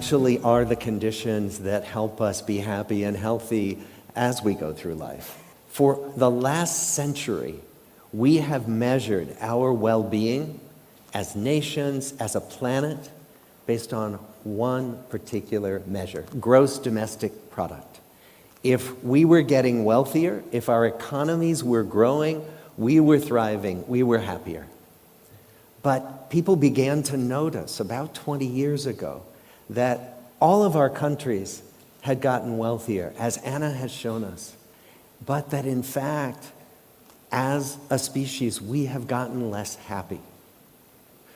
actually are the conditions that help us be happy and healthy as we go through life. For the last century, we have measured our well-being as nations, as a planet, based on one particular measure: gross domestic product. If we were getting wealthier, if our economies were growing, we were thriving, we were happier. But people began to notice about 20 years ago that all of our countries had gotten wealthier, as Anna has shown us, but that in fact, as a species, we have gotten less happy.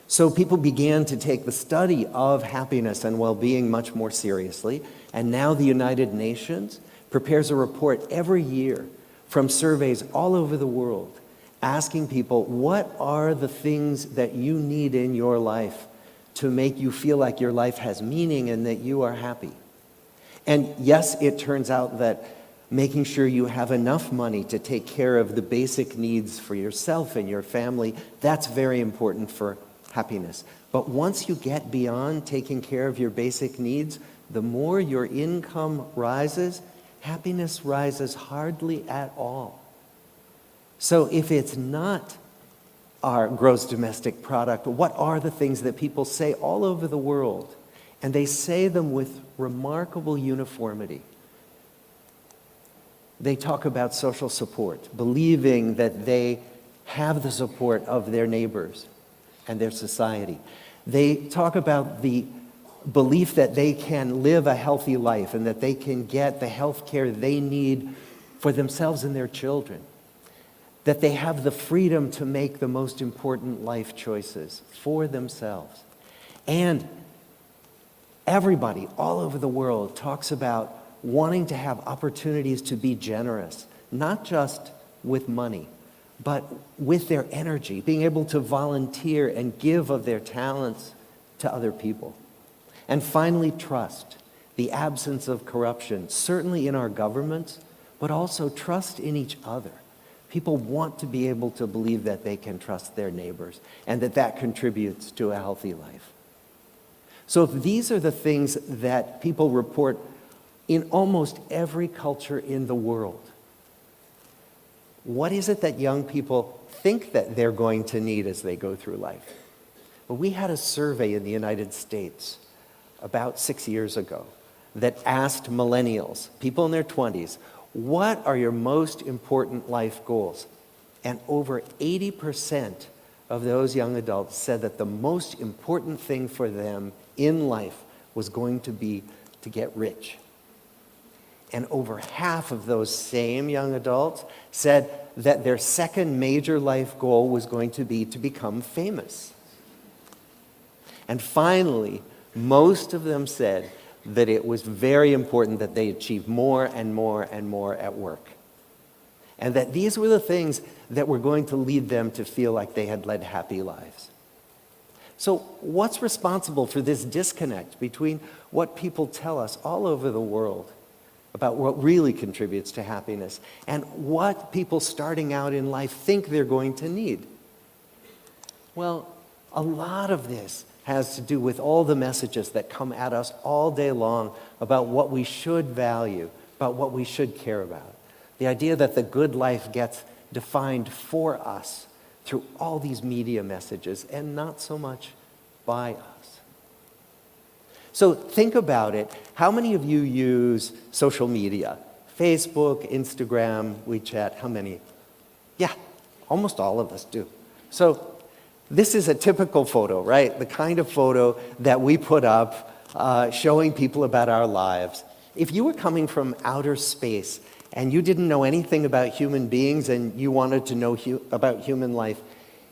So people began to take the study of happiness and well-being much more seriously, and now the United Nations prepares a report every year from surveys all over the world asking people, what are the things that you need in your life to make you feel like your life has meaning and that you are happy? And yes, it turns out that making sure you have enough money to take care of the basic needs for yourself and your family, that's very important for happiness. But once you get beyond taking care of your basic needs, the more your income rises, happiness rises hardly at all. So if it's not our gross domestic product, what are the things that people say all over the world? And they say them with remarkable uniformity. They talk about social support, believing that they have the support of their neighbors and their society. They talk about the belief that they can live a healthy life and that they can get the health care they need for themselves and their children. That they have the freedom to make the most important life choices for themselves. And everybody all over the world talks about wanting to have opportunities to be generous, not just with money, but with their energy, being able to volunteer and give of their talents to other people. And finally, trust, the absence of corruption, certainly in our governments, but also trust in each other. People want to be able to believe that they can trust their neighbors and that that contributes to a healthy life. So if these are the things that people report in almost every culture in the world, what is it that young people think that they're going to need as they go through life? Well, we had a survey in the United States about 6 years ago that asked millennials, people in their 20s, what are your most important life goals? And over 80% of those young adults said that the most important thing for them in life was going to be to get rich. And over half of those same young adults said that their second major life goal was going to be to become famous. And finally, most of them said that it was very important that they achieve more and more and more at work. And that these were the things that were going to lead them to feel like they had led happy lives. So what's responsible for this disconnect between what people tell us all over the world about what really contributes to happiness and what people starting out in life think they're going to need? Well, a lot of this has to do with all the messages that come at us all day long about what we should value, about what we should care about. The idea that the good life gets defined for us through all these media messages and not so much by us. So think about it. How many of you use social media? Facebook, Instagram, WeChat, how many? Yeah, almost all of us do. So this is a typical photo, right? The kind of photo that we put up showing people about our lives. If you were coming from outer space and you didn't know anything about human beings and you wanted to know about human life,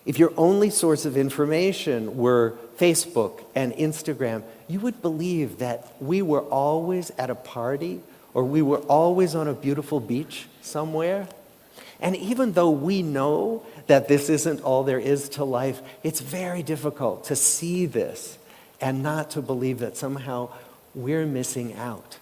if your only source of information were Facebook and Instagram, you would believe that we were always at a party or we were always on a beautiful beach somewhere. And even though we know that this isn't all there is to life, it's very difficult to see this and not to believe that somehow we're missing out.